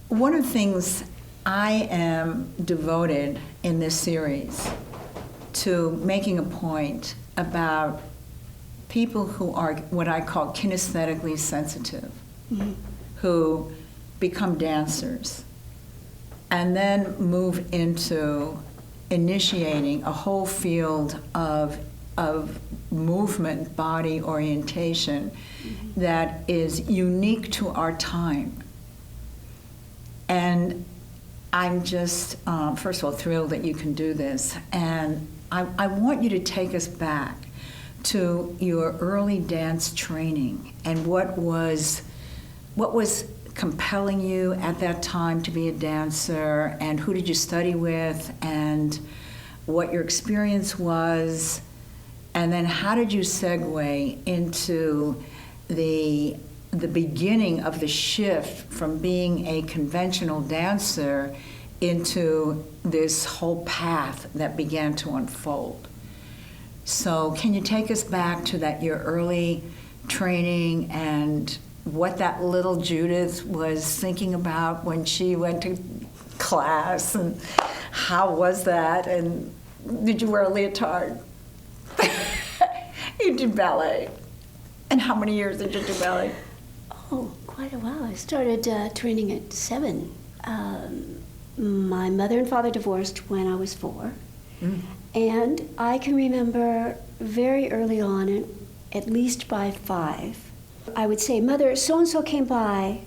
One of the things I am devoted in this series to making a point about people who are what I call kinesthetically sensitive, who become dancers and then move into initiating a whole field of movement, body orientation that is unique to our time. And I'm just, first of all, thrilled that you can do this. And I want you to take us back to your early dance training and what was compelling you at that time to be a dancer, and who did you study with, and what your experience was, and then how did you segue into the beginning of the shift from being a conventional dancer into this whole path that began to unfold. So can you take us back to your early training and what that little Judith was thinking about when she went to class, and how was that, and did you wear a leotard? You did ballet. And how many years did you do ballet? Oh, quite a while. I started training at 7. My mother and father divorced when I was 4. And I can remember very early on, at least by 5, I would say, "Mother, so-and-so came by."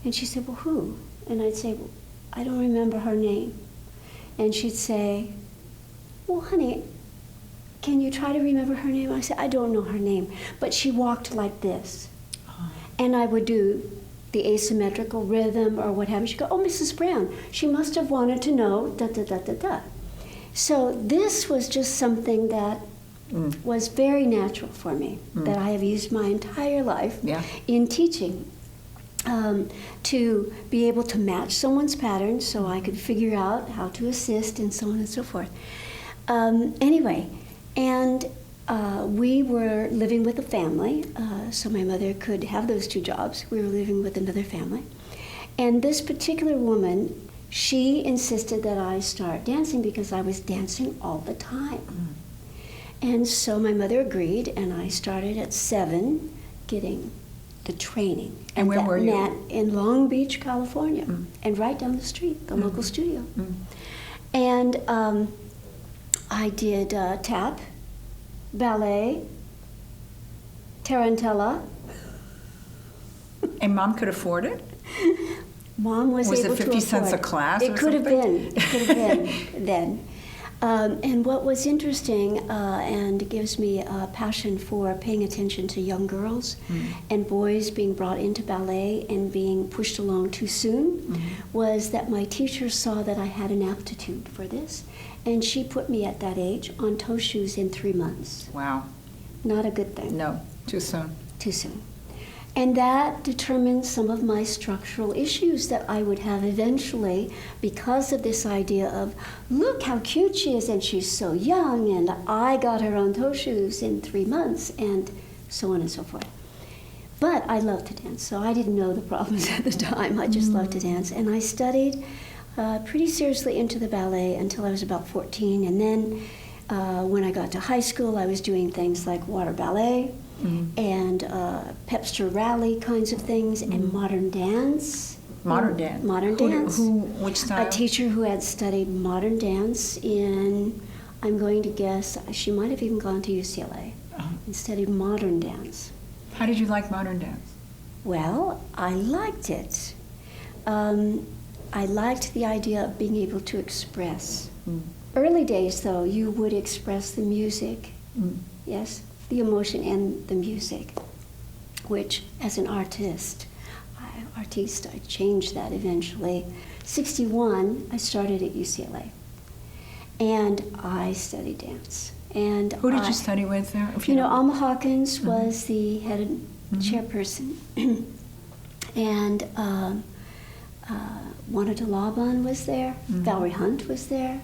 And she said, "Well, who?" And I'd say, "Well, I don't remember her name." And she'd say, "Well, honey, can you try to remember her name?" I said, "I don't know her name, but she walked like this." And I would do the asymmetrical rhythm or what have you. She'd go, "Oh, Mrs. Brown, she must have wanted to know da-da-da-da-da." So this was just something that was very natural for me, that I have used my entire life in teaching, to be able to match someone's pattern so I could figure out how to assist and so on and so forth. Anyway, and we were living with a family, so my mother could have those 2 jobs. We were living with another family. And this particular woman, she insisted that I start dancing because I was dancing all the time. And so my mother agreed, and I started at 7 getting the training. And where were you? In Long Beach, California, and right down the street, the local studio. And I did tap, ballet, tarantella. And Mom could afford it? Mom was able to afford it. Was it 50 cents a class It could have been. It could have been then. And what was interesting and gives me a passion for paying attention to young girls and boys being brought into ballet and being pushed along too soon was that my teacher saw that I had an aptitude for this, and she put me at that age on toe shoes in 3 months. Wow. Not a good thing. No, too soon. Too soon. And that determined some of my structural issues that I would have eventually because of this idea of, look how cute she is, and she's so young, and I got her on toe shoes in 3 months, and so on and so forth. But I loved to dance, so I didn't know the problems at the time. I just loved to dance. And I studied pretty seriously into the ballet until I was about 14. And then when I got to high school, I was doing things like water ballet, and Pepster rally kinds of things, and modern dance. Modern dance? Modern dance. Which style? A teacher who had studied modern dance in, I'm going to guess, she might have even gone to UCLA and studied modern dance. How did you like modern dance? Well, I liked it. I liked the idea of being able to express. Early days, though, you would express the music, yes, the emotion and the music, which, as an artist, I changed that eventually. 61, I started at UCLA, and I studied dance. And who did you study with there? You know, Alma Hawkins was the head chairperson, and Juana de Laban was there. Valerie Hunt was there.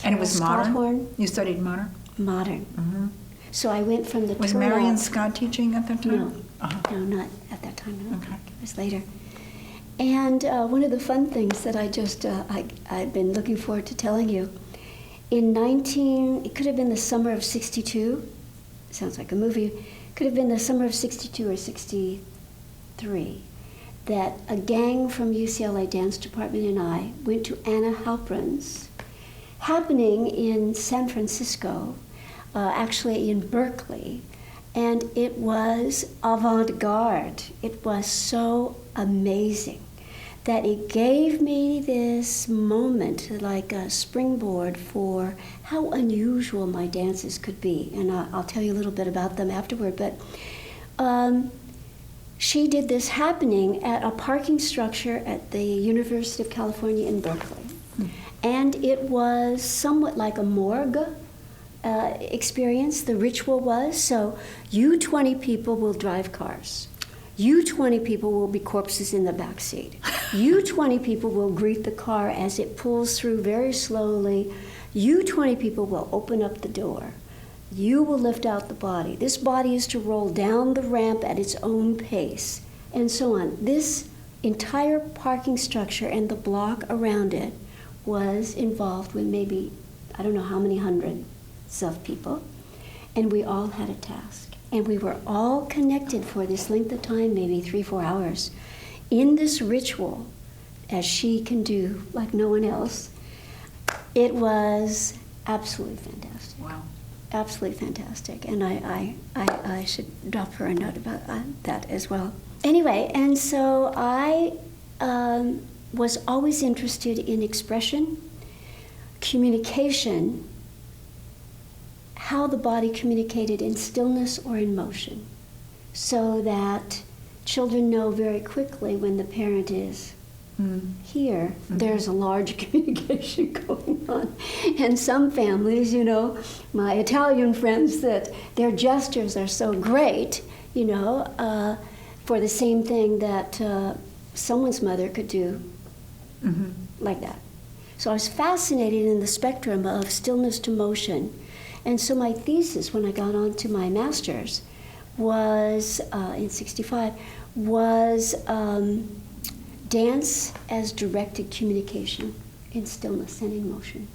And it was modern? Horn. You studied modern? Modern. So I went from the Was Marion Scott teaching at that time? No, no, not at that time. No. Okay. It was later. And one of the fun things that I've been looking forward to telling you, it could have been the summer of 62, sounds like a movie, could have been the summer of 62 or 63, that a gang from UCLA dance department and I went to Anna Halprin's, happening in San Francisco, actually in Berkeley, and it was avant-garde. It was so amazing that it gave me this moment, like a springboard for how unusual my dances could be. And I'll tell you a little bit about them afterward. But she did this happening at a parking structure at the University of California in Berkeley. And it was somewhat like a morgue experience. The ritual was, so you 20 people will drive cars. You 20 people will be corpses in the back seat. You 20 people will greet the car as it pulls through very slowly. You 20 people will open up the door. You will lift out the body. This body is to roll down the ramp at its own pace, and so on. This entire parking structure and the block around it was involved with maybe, I don't know how many hundreds of people, and we all had a task. And we were all connected for this length of time, maybe 3-4 hours, in this ritual, as she can do like no one else. It was absolutely fantastic. Wow. Absolutely fantastic. And I should drop her a note about that as well. Anyway, and so I was always interested in expression, communication, how the body communicated in stillness or in motion, so that children know very quickly when the parent is here, there's a large communication going on. And some families, you know, my Italian friends, that their gestures are so great, you know, for the same thing that someone's mother could do like that. So I was fascinated in the spectrum of stillness to motion. And so my thesis, when I got on to my master's, was, in 65, was dance as directed communication in stillness and in motion.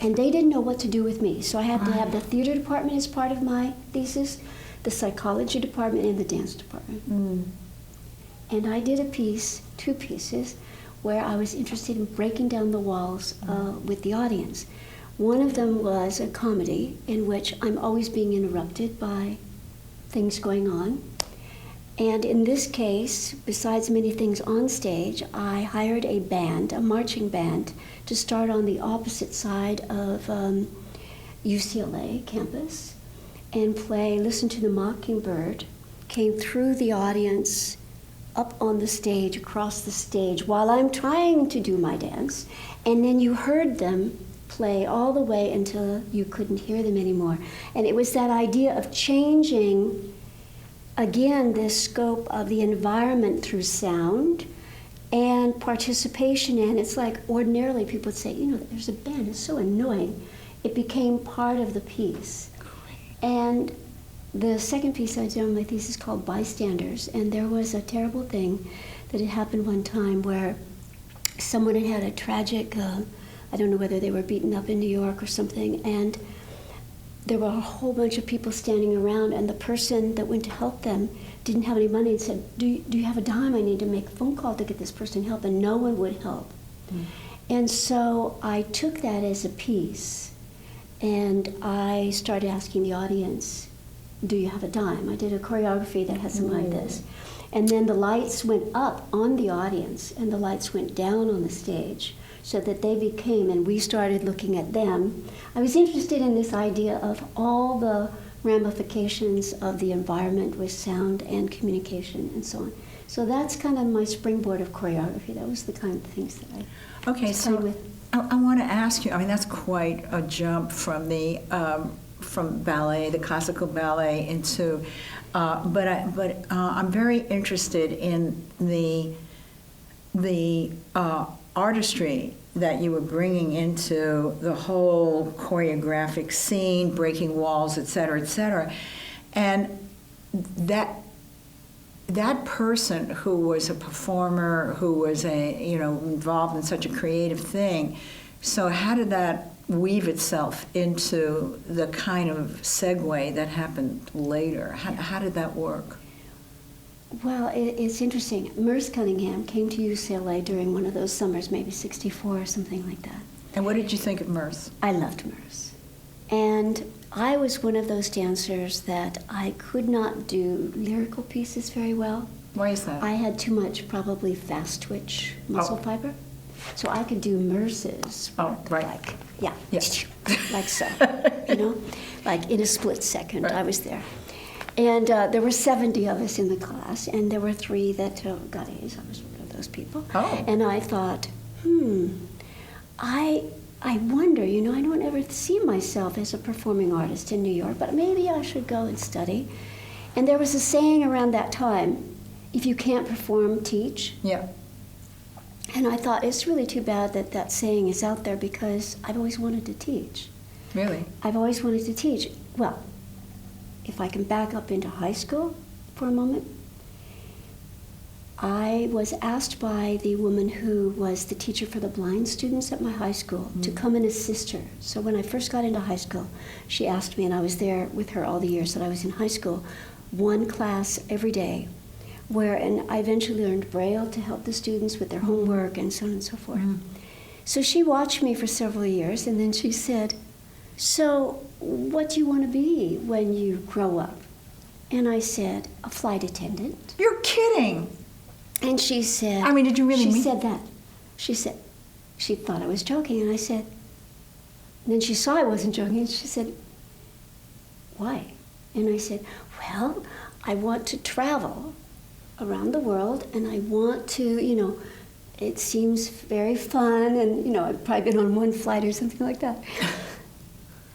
And they didn't know what to do with me, so I had to have the theater department as part of my thesis, the psychology department, and the dance department. And I did two pieces, where I was interested in breaking down the walls with the audience. One of them was a comedy in which I'm always being interrupted by things going on. And in this case, besides many things on stage, I hired a band, a marching band, to start on the opposite side of UCLA campus and play Listen to the Mockingbird, came through the audience, up on the stage, across the stage, while I'm trying to do my dance. And then you heard them play all the way until you couldn't hear them anymore. And it was that idea of changing, again, this scope of the environment through sound and participation. And it's like ordinarily people would say, you know, there's a band, it's so annoying. It became part of the piece. And the second piece I did on my thesis is called Bystanders. And there was a terrible thing that had happened one time where someone had had a tragic, I don't know whether they were beaten up in New York or something, and there were a whole bunch of people standing around, and the person that went to help them didn't have any money and said, do you have a dime? I need to make a phone call to get this person help, and no one would help. And so I took that as a piece, and I started asking the audience, do you have a dime? I did a choreography that had something like this. And then the lights went up on the audience, and the lights went down on the stage, so that they became, and we started looking at them. I was interested in this idea of all the ramifications of the environment with sound and communication and so on. So that's kind of my springboard of choreography. That was the kind of things that I played with. I want to ask you, I mean, that's quite a jump from the from ballet, the classical ballet, into, but I'm very interested in the artistry that you were bringing into the whole choreographic scene, breaking walls, et cetera, and that that person who was a performer, who was involved in such a creative thing, so how did that weave itself into the kind of segue that happened later? How did that work? Well, it's interesting. Merce Cunningham came to UCLA during one of those summers, maybe 64 or something like that. And what did you think of Merce? I loved Merce. And I was one of those dancers that I could not do lyrical pieces very well. Why is that? I had too much, probably fast twitch muscle fiber. So I could do Merce's. Oh, right. Like, yeah. Yes. Like so, like in a split second, Right. I was there. And there were 70 of us in the class, and there were 3 that got A's. I was one of those people. Oh. And I thought, I wonder, I don't ever see myself as a performing artist in New York, but maybe I should go and study. And there was a saying around that time, if you can't perform, teach. Yeah. And I thought, it's really too bad that that saying is out there because I've always wanted to teach. Really? I've always wanted to teach. Well, if I can back up into high school for a moment, I was asked by the woman who was the teacher for the blind students at my high school to come and assist her. So when I first got into high school, she asked me, and I was there with her all the years that I was in high school, one class every day, and I eventually learned Braille to help the students with their homework and so on and so forth. So she watched me for several years, and then she said, so what do you want to be when you grow up? And I said, a flight attendant. You're kidding. And she said... I mean, did you really mean... She said that. She said, she thought I was joking, and I said... And then she saw I wasn't joking, and she said, why? And I said, well, I want to travel around the world, and I want to, it seems very fun, and, I've probably been on one flight or something like that.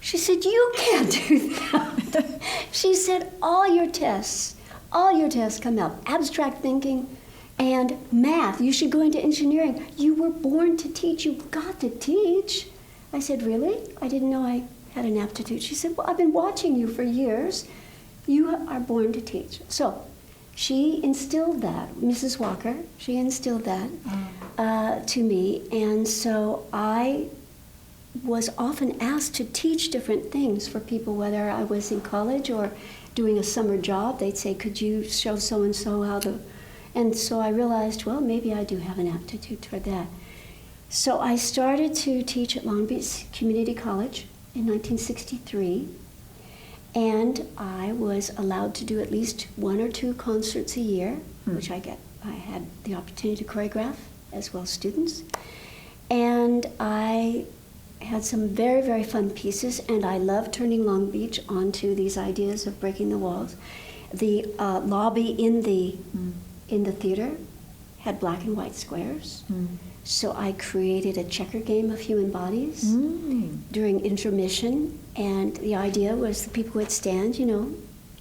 She said, you can't do that. She said, all your tests come out. Abstract thinking and math. You should go into engineering. You were born to teach. You've got to teach. I said, really? I didn't know I had an aptitude. She said, well, I've been watching you for years. You are born to teach. So she instilled that, Mrs. Walker, she instilled that to me. And so I was often asked to teach different things for people, whether I was in college or doing a summer job. They'd say, could you show so-and-so how to... And so I realized, well, maybe I do have an aptitude toward that. So I started to teach at Long Beach Community College in 1963, and I was allowed to do at least 1 or 2 concerts a year, which I had the opportunity to choreograph as well as students. And I had some very, very fun pieces, and I loved turning Long Beach onto these ideas of breaking the walls. The lobby in the theater had black and white squares. So I created a checker game of human bodies during intermission, and the idea was the people would stand,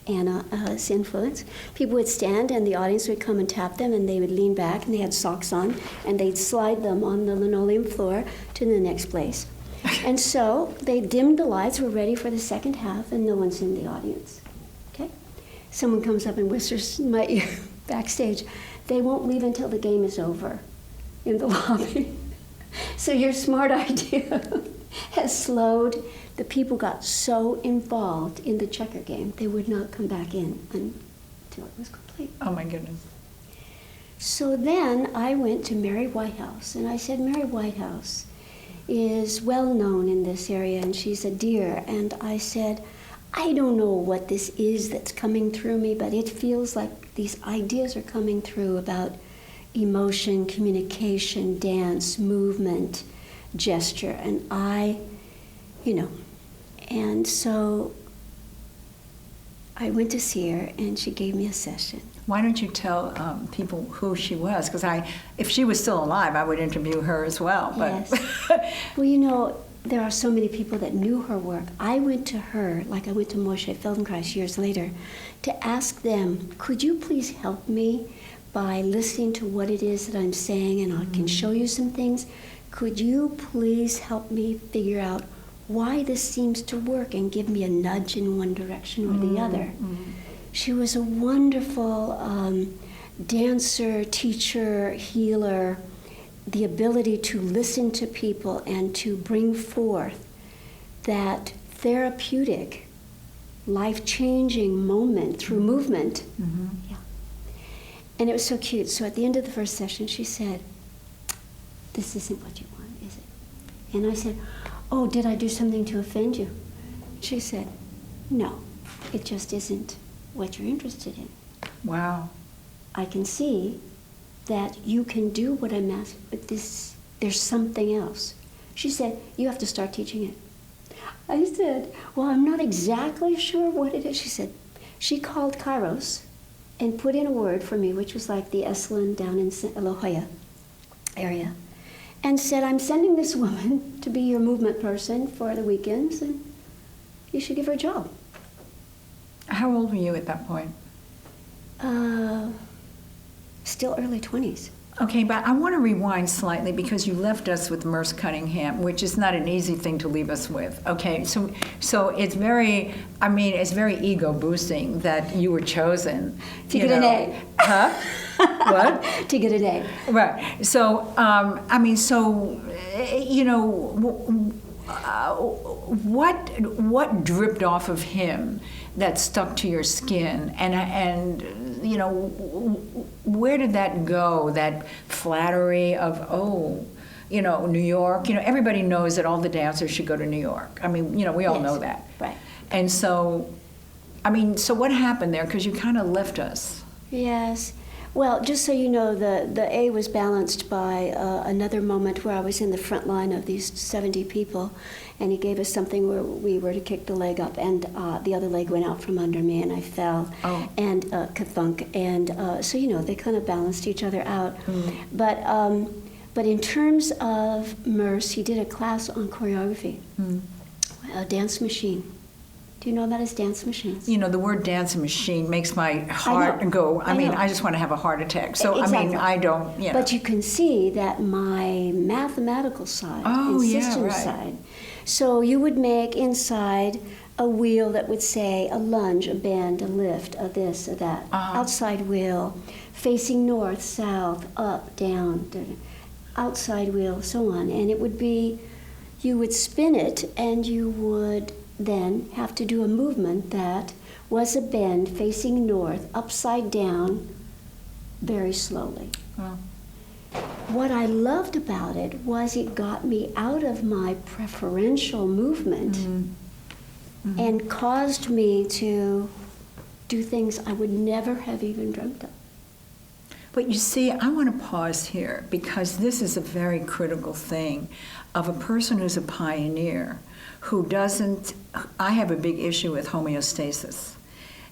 Anna's influence. People would stand and the audience would come and tap them, and they would lean back, and they had socks on, and they'd slide them on the linoleum floor to the next place. And so they dimmed the lights, we're ready for the second half, and no one's in the audience. Okay? Someone comes up and whispers in my ear backstage, they won't leave until the game is over in the lobby. So your smart idea has slowed. The people got so involved in the checker game, they would not come back in until it was complete. Oh my goodness. So then I went to Mary Whitehouse, and I said, Mary Whitehouse is well known in this area, and she's a dear. And I said, I don't know what this is that's coming through me, but it feels like these ideas are coming through about emotion, communication, dance, movement, gesture, and and so I went to see her, and she gave me a session. Why don't you tell people who she was? Because if she was still alive, I would interview her as well. But Yes. Well, there are so many people that knew her work. I went to her, like I went to Moshe Feldenkrais years later, to ask them, could you please help me by listening to what it is that I'm saying, and I can show you some things. Could you please help me figure out why this seems to work and give me a nudge in one direction or the other? She was a wonderful dancer, teacher, healer, the ability to listen to people and to bring forth that therapeutic, life-changing moment through movement. Mm-hmm. Yeah. And it was so cute. So at the end of the first session, she said, "This isn't what you want, is it?" And I said, "Oh, did I do something to offend you?" She said, "No, it just isn't what you're interested in. Wow. I can see that you can do what I'm asking, but there's something else." She said, "You have to start teaching it." I said, "Well, I'm not exactly sure what it is." She said, she called Kairos and put in a word for me, which was like the Esalen down in La Jolla area, and said, "I'm sending this woman to be your movement person for the weekends, and you should give her a job." How old were you at that point? Still early 20s. Okay, but I want to rewind slightly because you left us with Merce Cunningham, which is not an easy thing to leave us with. Okay, so it's very, I mean, it's very ego boosting that you were chosen To get an A. Huh? What? To get an A. Right. So, I mean, so, you know, what dripped off of him that stuck to your skin, and you know, where did that go? That flattery of, oh, you know, New York. You know, everybody knows that all the dancers should go to New York. I mean, you know, we all know that. Right. And so, I mean, so what happened there? Because you kind of left us. Yes. Well, just so you know, the A was balanced by another moment where I was in the front line of these 70 people, and he gave us something where we were to kick the leg up, and the other leg went out from under me, and I fell, and kathunk, and so, you know, they kind of balanced each other out. But in terms of Merce, he did a class on choreography, a dance machine. Do you know that as dance machines? You know, the word dancing machine makes my heart go, I mean, I just want to have a heart attack. So, Exactly. I mean, I don't, you know. But you can see that my mathematical side and system side. So you would make inside a wheel that would say a lunge, a bend, a lift, a this, a that. Outside wheel, facing north, south, up, down, outside wheel, so on. And it would be, you would spin it and you would then have to do a movement that was a bend facing north, upside down, very slowly. Wow. What I loved about it was it got me out of my preferential movement and caused me to do things I would never have even dreamt of. But you see, I want to pause here because this is a very critical thing of a person who's a pioneer who doesn't, I have a big issue with homeostasis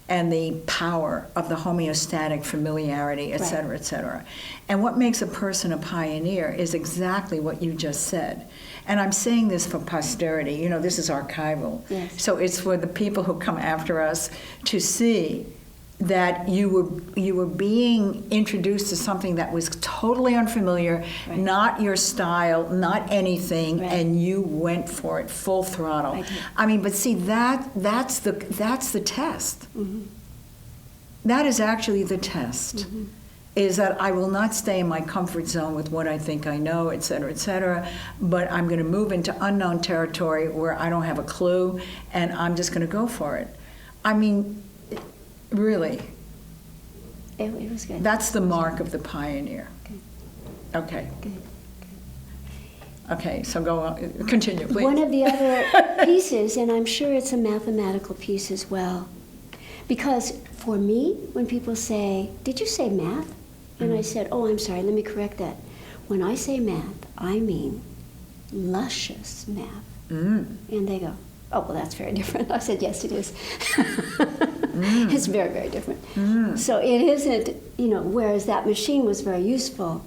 and the power of the homeostatic familiarity, et cetera, et cetera. And what makes a person a pioneer is exactly what you just said. And I'm saying this for posterity, you know, this is archival. Yes. So it's for the people who come after us to see that you were being introduced to something that was totally unfamiliar, not your style, not anything, and you went for it full throttle. I mean, but see, that's the test. That is actually the test. Is that I will not stay in my comfort zone with what I think I know, et cetera, but I'm going to move into unknown territory where I don't have a clue, and I'm just going to go for it. I mean, really. It was good. That's the mark of the pioneer. Good. Okay. Good. Okay, so go on. Continue, please. One of the other pieces, and I'm sure it's a mathematical piece as well, because for me, when people say, "Did you say math?" And I said, "Oh, I'm sorry, let me correct that. When I say math, I mean luscious math." And they go, "Oh, well, that's very different." I said, "Yes, it is." It's very, very different. So it isn't, you know, whereas that machine was very useful,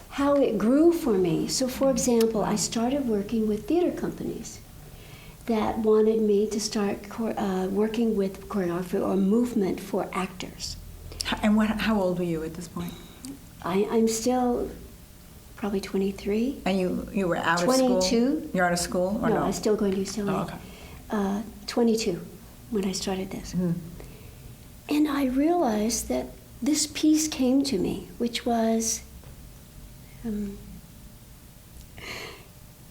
how it grew for me. So, for example, I started working with theater companies that wanted me to start working with choreography or movement for actors. And how old were you at this point? I'm still probably 23. And you were out of school? 22. You're out of school or no? No, I'm still going to UCLA. Oh, okay. 22 when I started this. And I realized that this piece came to me, which was, in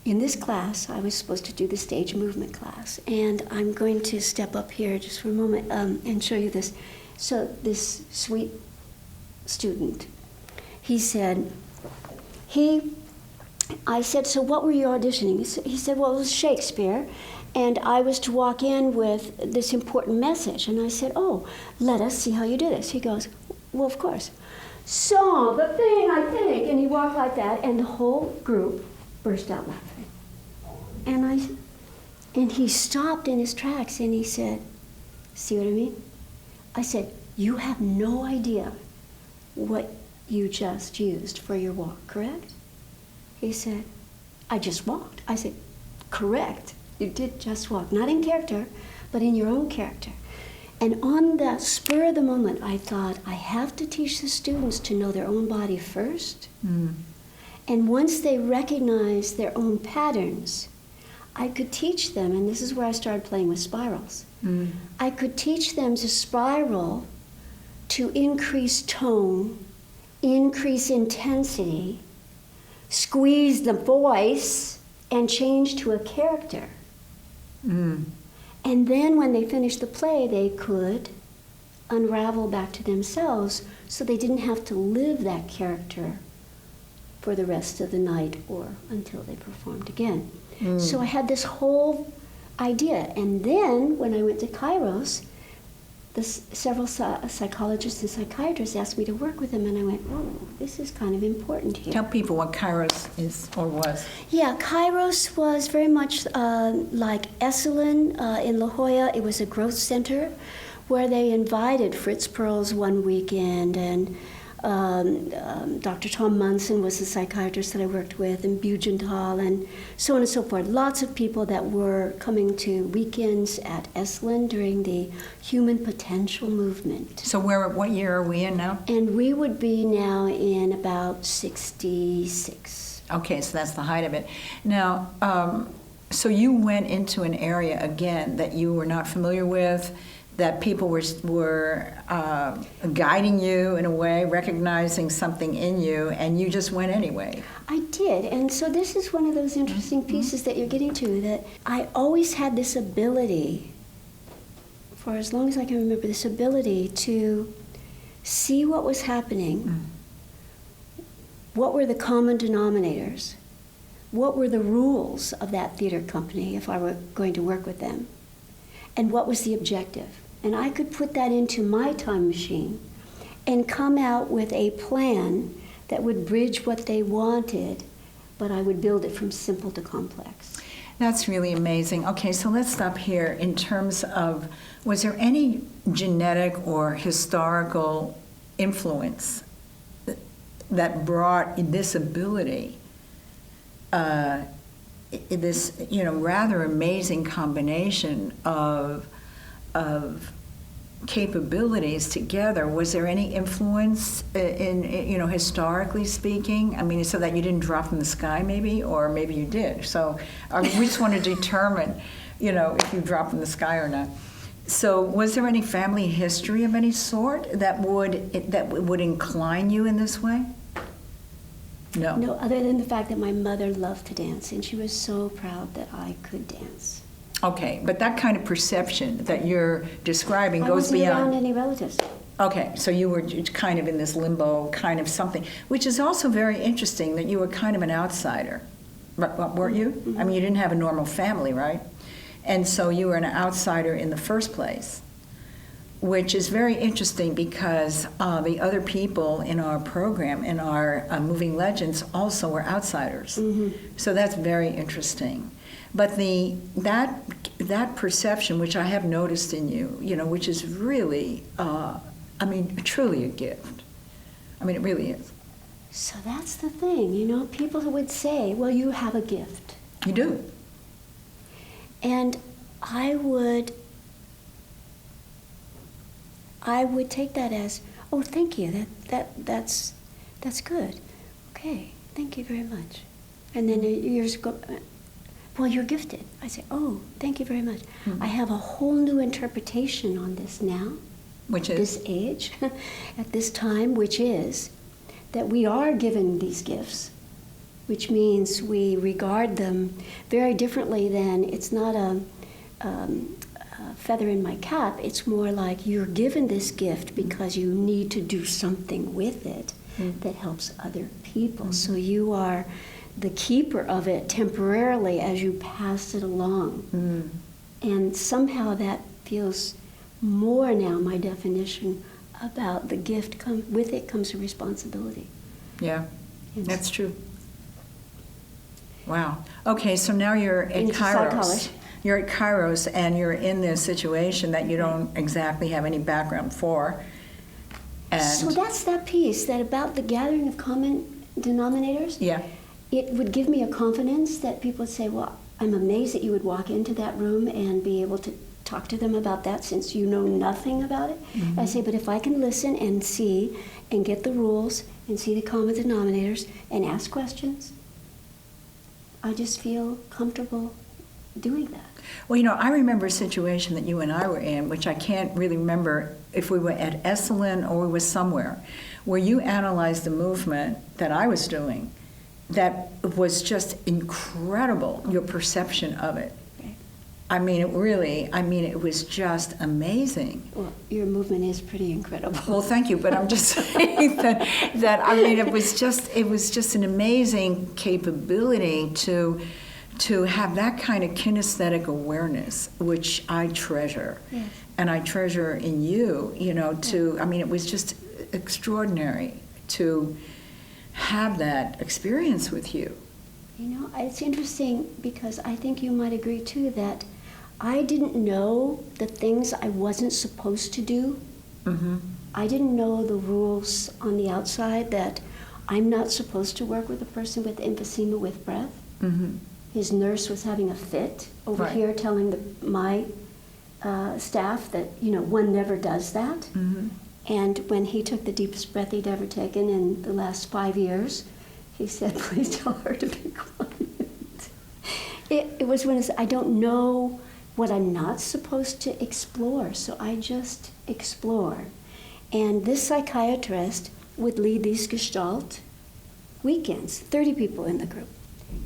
this class, I was supposed to do the stage movement class. And I'm going to step up here just for a moment and show you this. So this sweet student, he said, I said, so what were you auditioning? He said, well, it was Shakespeare, and I was to walk in with this important message. And I said, oh, let us see how you do this. He goes, well, of course. So the thing, I think, and he walked like that, and the whole group burst out laughing. And he stopped in his tracks, and he said, see what I mean? I said, you have no idea what you just used for your walk, correct? He said, I just walked. I said, correct. You did just walk. Not in character, but in your own character. And on the spur of the moment, I thought, I have to teach the students to know their own body first. Mm. And once they recognize their own patterns, I could teach them, and this is where I started playing with spirals. Mm. I could teach them to spiral to increase tone, increase intensity, squeeze the voice, and change to a character. Mm. And then when they finished the play, they could unravel back to themselves so they didn't have to live that character for the rest of the night or until they performed again. Mm. So I had this whole idea. And then when I went to Kairos, several psychologists and psychiatrists asked me to work with them, and I went, oh, this is kind of important here. Tell people what Kairos is or was. Yeah, Kairos was very much like Esalen in La Jolla. It was a growth center where they invited Fritz Perls one weekend, and Dr. Tom Munson was the psychiatrist that I worked with, and Bugenthal, and so on and so forth. Lots of people that were coming to weekends at Esalen during the human potential movement. So what year are we in now? And we would be now in about 66. Okay, so that's the height of it. Now, so you went into an area, again, that you were not familiar with, that people were guiding you in a way, recognizing something in you, and you just went anyway. I did, and so this is one of those interesting pieces that you're getting to, that I always had this ability, for as long as I can remember, this ability to see what was happening, what were the common denominators, what were the rules of that theater company if I were going to work with them, and what was the objective. And I could put that into my time machine and come out with a plan that would bridge what they wanted, but I would build it from simple to complex. That's really amazing. Okay, so let's stop here. In terms of, was there any genetic or historical influence that brought this ability, this rather amazing combination of capabilities together? Was there any influence in historically speaking? I mean, so that you didn't drop from the sky, maybe, or maybe you did. So we just want to determine, if you dropped from the sky or not. So was there any family history of any sort that would incline you in this way? No. No, other than the fact that my mother loved to dance, and she was so proud that I could dance. Okay, but that kind of perception that you're describing goes I beyond. wasn't around any relatives. Okay, so you were kind of in this limbo kind of something, which is also very interesting that you were kind of an outsider, weren't you? Mm-hmm. I mean, you didn't have a normal family, right? And so you were an outsider in the first place, which is very interesting because the other people in our program, in our Moving Legends, also were outsiders. Mm-hmm. So that's very interesting. But that perception, which I have noticed in you, which is really, truly a gift. I mean, it really is. So that's the thing, people would say, well, you have a gift. You do. And I would take that as, oh, thank you, that's good. Okay, thank you very much. And then years go, well, you're gifted. I say, oh, thank you very much. Mm-hmm. I have a whole new interpretation on this now. Which is? This age, at this time, which is that we are given these gifts, which means we regard them very differently than it's not a feather in my cap. It's more like you're given this gift because you need to do something with it that helps other people. So you are the keeper of it temporarily as you pass it along. And somehow that feels more now my definition about the gift. With it comes a responsibility. Yeah, Yes. that's true. Wow. Okay, so now you're at Into Kairos. psychology. You're at Kairos, and you're in this situation that you don't exactly have any background for. And So that's that piece, that about the gathering of common denominators. yeah, It would give me a confidence that people would say, well, I'm amazed that you would walk into that room and be able to talk to them about that since you know nothing about it. I say, but if I can listen and see and get the rules and see the common denominators and ask questions, I just feel comfortable doing that. well, I remember a situation that you and I were in, which I can't really remember if we were at Esalen or we were somewhere, where you analyzed the movement that I was doing. That was just incredible, your perception of it. Right. It was just amazing. Well, your movement is pretty incredible. Well, thank you, but I'm just saying it was just an amazing capability to have that kind of kinesthetic awareness, which I treasure. Yes. And I treasure in you, it was just extraordinary to have that experience with you. It's interesting because I think you might agree too that I didn't know the things I wasn't supposed to do. Mm-hmm. I didn't know the rules on the outside that I'm not supposed to work with a person with emphysema with breath. Mm-hmm. His nurse was having a fit over Right. here telling my staff that, one never does that. Mm-hmm. And when he took the deepest breath he'd ever taken in the last 5 years, he said, please tell her to be quiet. It was when I don't know what I'm not supposed to explore, so I just explore. And this psychiatrist would lead these Gestalt weekends, 30 people in the group.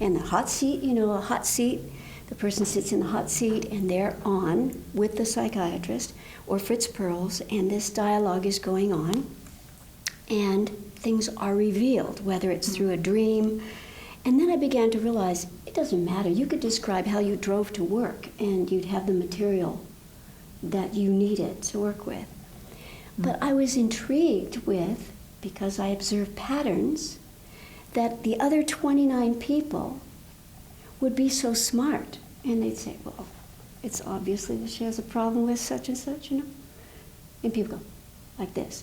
And the hot seat, a hot seat, the person sits in the hot seat and they're on with the psychiatrist or Fritz Perls, and this dialogue is going on, and things are revealed, whether it's through a dream. And then I began to realize it doesn't matter. You could describe how you drove to work, and you'd have the material that you needed to work with. But I was intrigued with, because I observed patterns, that the other 29 people would be so smart. And they'd say, well, it's obviously that she has a problem with such and such, And people go, like this.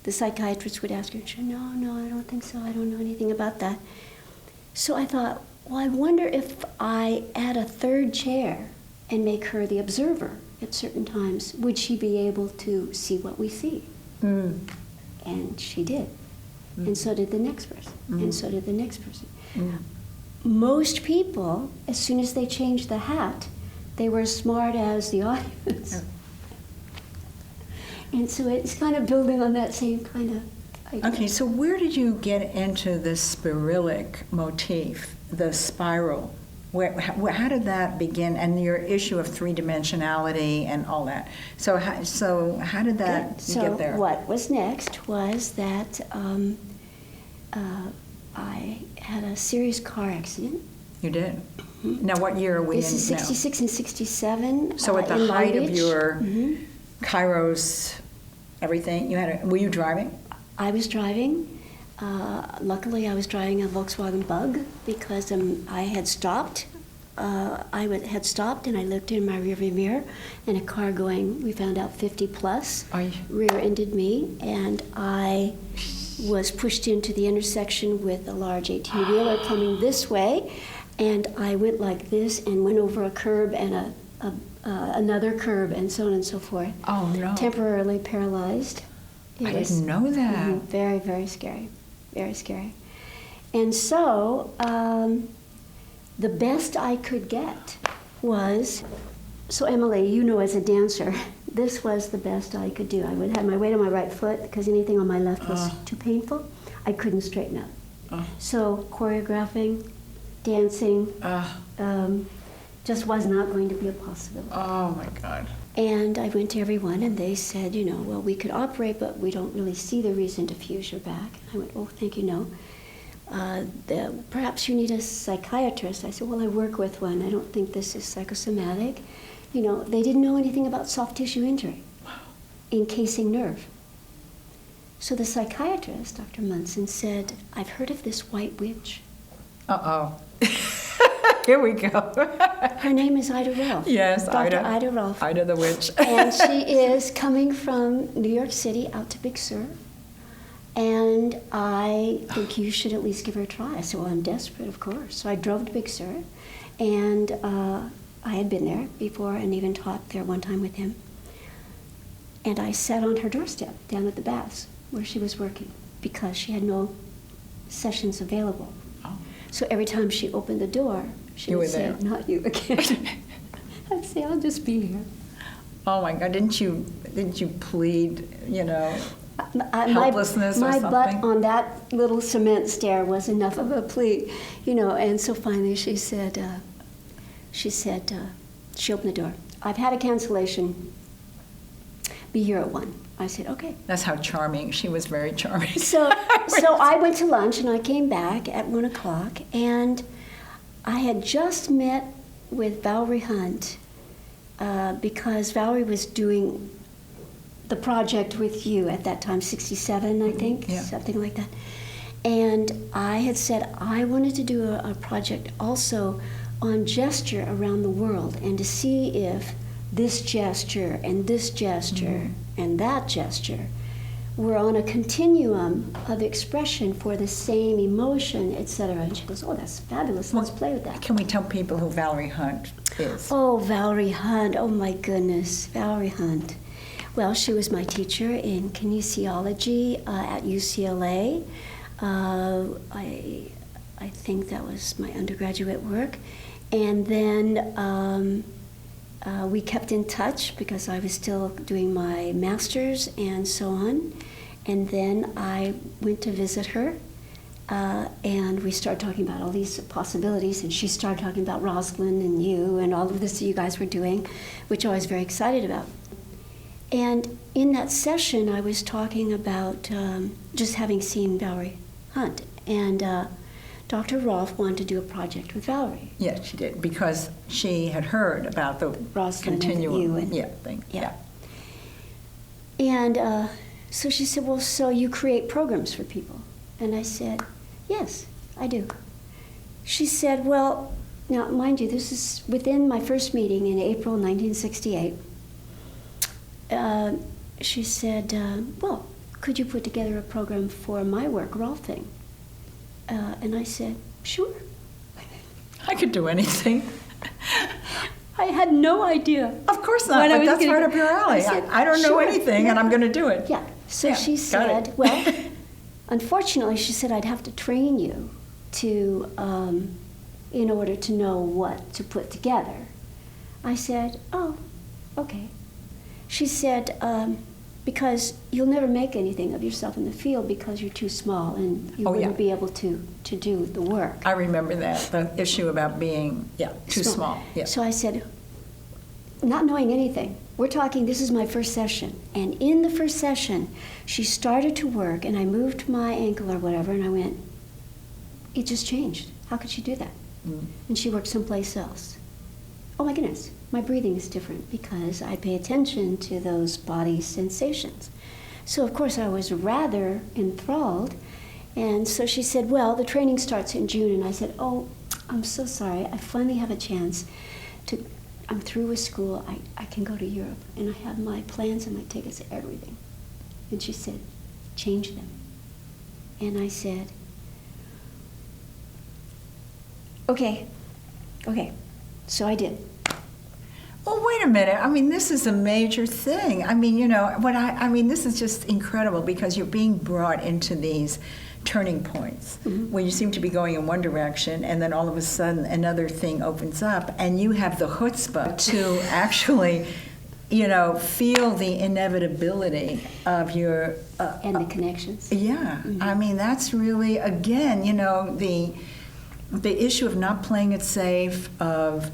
The psychiatrist would ask her, no, I don't think so. I don't know anything about that. So I thought, well, I wonder if I add a third chair and make her the observer at certain times, would she be able to see what we see? Mm. And she did. And so did the next person. And so did the next person. Mm. Most people, as soon as they changed the hat, they were as smart as the audience. And so it's kind of building on that same kind of idea. Okay, so where did you get into the spiralic motif, the spiral? How did that begin? And your issue of three-dimensionality and all that. So how did that get there? So what was next was that I had a serious car accident. You did? Now, what year are we in now? This is 66 and 67. So at the in Long height of Beach. your Kairos, everything, were you driving? I was driving. Luckily, I was driving a Volkswagen Bug because I had stopped. Had stopped, and I looked in my rearview mirror, and a car going, we found out 50 plus, rear-ended me, and I was pushed into the intersection with a large 18-wheeler coming this way, and I went like this and went over a curb and another curb and so on and so forth. Oh, no. Temporarily paralyzed. I didn't know that. Very, very scary. Very scary. And so the best I could get was, so Emilie, as a dancer, this was the best I could do. I would have my weight on my right foot because anything on my left was too painful. I couldn't straighten up. So choreographing, dancing, just was not going to be a possibility. Oh my God. And I went to everyone and they said, well, we could operate, but we don't really see the reason to fuse your back. And I went, oh, thank you, no. Perhaps you need a psychiatrist. I said, well, I work with one. I don't think this is psychosomatic. They didn't know anything about soft tissue injury, encasing nerve. So the psychiatrist, Dr. Munson, said, I've heard of this white witch. Uh-oh. Here we go. Her name is Ida Rolf. Yes, Dr. Ida Rolf. Ida the witch. And she is coming from New York City out to Big Sur. And I think you should at least give her a try. I said, well, I'm desperate, of course. So I drove to Big Sur, and I had been there before and even taught there one time with him. And I sat on her doorstep down at the Baths where she was working because she had no sessions available. Oh. So every time she opened the door, she You would were say, there. not you again. I'd say, I'll just be here. Oh my God! Didn't you plead? My Helplessness or butt something? on that little cement stair was enough of a plea, and so finally she said, she opened the door. I've had a cancellation. Be here at 1. I said, okay. That's how charming. She was very charming. So I went to lunch and I came back at 1 o'clock, and I had just met with Valerie Hunt because Valerie was doing the project with you at that time, 67, I think, Yeah. something like that. And I had said I wanted to do a project also on gesture around the world and to see if this gesture and this gesture and that gesture were on a continuum of expression for the same emotion, etc. And she goes, oh, that's fabulous. Let's play with that. Can we tell people who Valerie Hunt is? Oh, Valerie Hunt. Oh, my goodness. Valerie Hunt. Well, she was my teacher in kinesiology at UCLA. I think that was my undergraduate work. And then we kept in touch because I was still doing my master's and so on. And then I went to visit her, and we started talking about all these possibilities, and she started talking about Rosalind and you and all of this that you guys were doing, which I was very excited about. And in that session, I was talking about just having seen Valerie Hunt, and Dr. Rolf wanted to do a project with Valerie. Yes, she did, because she had heard about the Rosalind continuum and you and, thing. Yeah. And so she said, well, so you create programs for people? And I said, yes, I do. She said, well, now, mind you, this is within my first meeting in April 1968. She said, well, could you put together a program for my work, Rolfing? And I said, sure. I could do anything. I had no idea. Of course not, but that's right up your alley. I don't know sure, anything, yeah. and I'm going to do it. Yeah. So Yeah, she got said, it. well, unfortunately, she said, I'd have to train you to, in order to know what to put together. I said, oh, okay. She said, because you'll never make anything of yourself in the field because you're too small and you wouldn't be able to do the work. I remember that, the issue about being, too small. Yeah. So I said, not knowing anything, we're talking, this is my first session. And in the first session, she started to work, and I moved my ankle or whatever, and I went, it just changed. How could she do that? And she worked someplace else. Oh my goodness, my breathing is different because I pay attention to those body sensations. So of course I was rather enthralled. And so she said, well, the training starts in June. And I said, oh, I'm so sorry. I finally have a chance to, I'm through with school. I can go to Europe. And I have my plans and my tickets, everything. And she said, change them. And I said, okay. So I did. Well, wait a minute. I mean, this is a major thing. I mean, this is just incredible because you're being brought into these turning points where you seem to be going in one direction, and then all of a sudden another thing opens up, and you have the chutzpah to actually feel the inevitability of your And the connections. Yeah, I mean, that's really, again, the issue of not playing it safe, of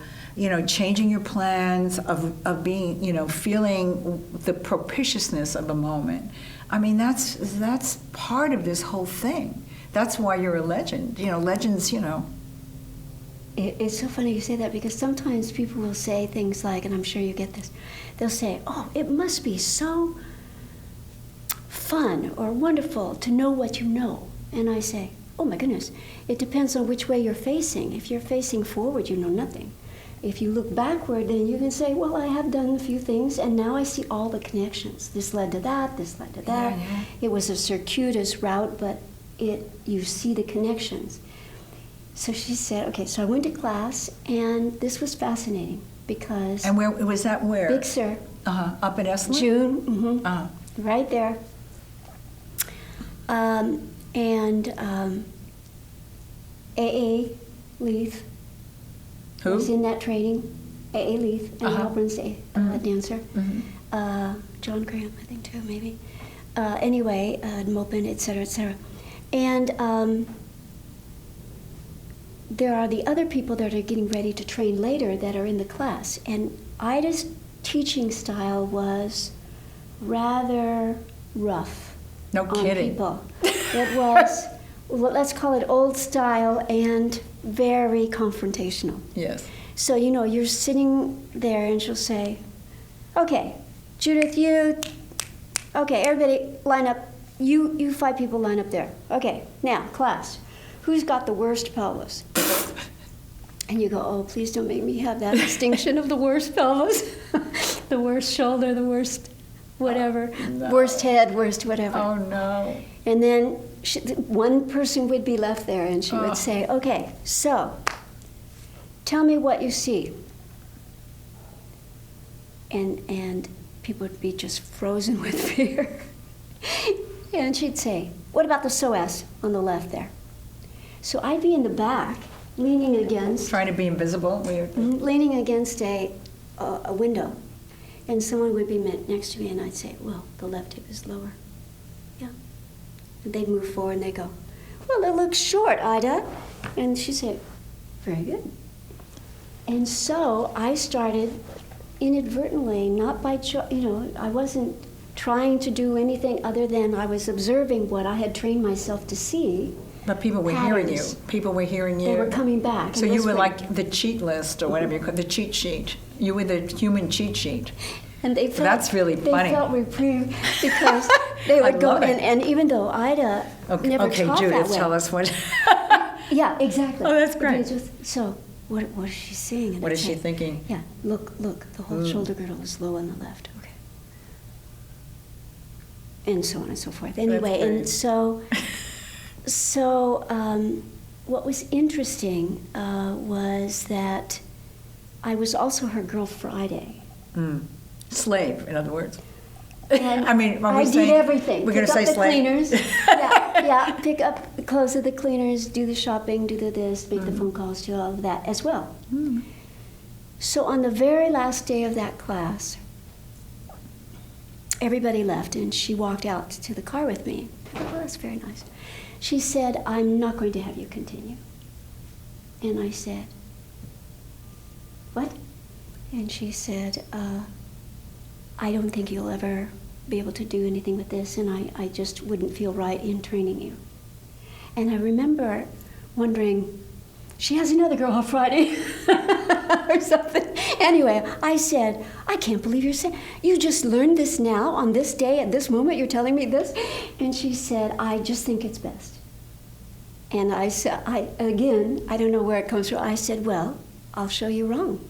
changing your plans, of being, feeling the propitiousness of a moment. I mean, that's part of this whole thing. That's why you're a legend. Legends. It's so funny you say that, because sometimes people will say things like, and I'm sure you get this, they'll say, "Oh, it must be so fun or wonderful to know what you know." And I say, "Oh my goodness, it depends on which way you're facing. If you're facing forward, you know nothing. If you look backward, then you can say, well, I have done a few things, and now I see all the connections. This led to that, this led to that. Yeah. It was a circuitous route, but you see the connections." So she said, okay, so I went to class, and this was fascinating because... And where was that? Where? Big Sur. Up at Esalen? June, right there. A.A. Leith Who? was in that training. A.A. Leith, and Halpern's dancer. John Graham, I think, too, maybe. Anyway, Mopin, et cetera, et cetera. And there are the other people that are getting ready to train later that are in the class. And Ida's teaching style was rather rough. No on kidding. People. It was, well, let's call it old style and very confrontational. Yes. So, you're sitting there and she'll say, okay, Judith, okay, everybody line up. You 5 people line up there. Okay, now, class, who's got the worst pelvis? And you go, oh, please don't make me have that distinction of the worst pelvis, the worst shoulder, the worst whatever, No. worst head, worst whatever. Oh, no. And then one person would be left there, and she would say, okay, so tell me what you see. And people would be just frozen with fear. And she'd say, what about the psoas on the left there? So I'd be in the back, leaning against... Trying to be invisible? Leaning against a window. And someone would be next to me, and I'd say, well, the left hip is lower. Yeah. And they'd move forward, and they'd go, well, it looks short, Ida. And she'd say, very good. And so I started inadvertently, not by I wasn't trying to do anything other than I was observing what I had trained myself to see. But people were hearing you. Patterns. People were hearing you. They were coming back. So you were like the cheat list, or whatever you call it, the cheat sheet. You were the human cheat sheet. And they felt, That's really funny. They felt reprieved because they would go, and even though Ida never taught Judith, that way. tell us what. Yeah, exactly. Oh, that's great. So what is she seeing? And What I'd is she say, thinking? Yeah, look, the whole shoulder girdle is low on the left. Okay. And so on and so forth. Anyway, and so what was interesting was that I was also her girl Friday. Slave, in other words. And I mean, I did everything. We're going to say pick up the slave. cleaners. yeah, pick up the clothes of the cleaners, do the shopping, do this, make the phone calls, do all of that as well. So on the very last day of that class, everybody left, and she walked out to the car with me. I thought, well, that's very nice. She said, I'm not going to have you continue. And I said, what? And she said, I don't think you'll ever be able to do anything with this, and I just wouldn't feel right in training you. And I remember wondering, she has another girl on Friday or something. Anyway, I said, I can't believe you're saying, you just learned this now on this day at this moment, you're telling me this? And she said, I just think it's best. And I said, again, I don't know where it comes from. I said, well, I'll show you wrong.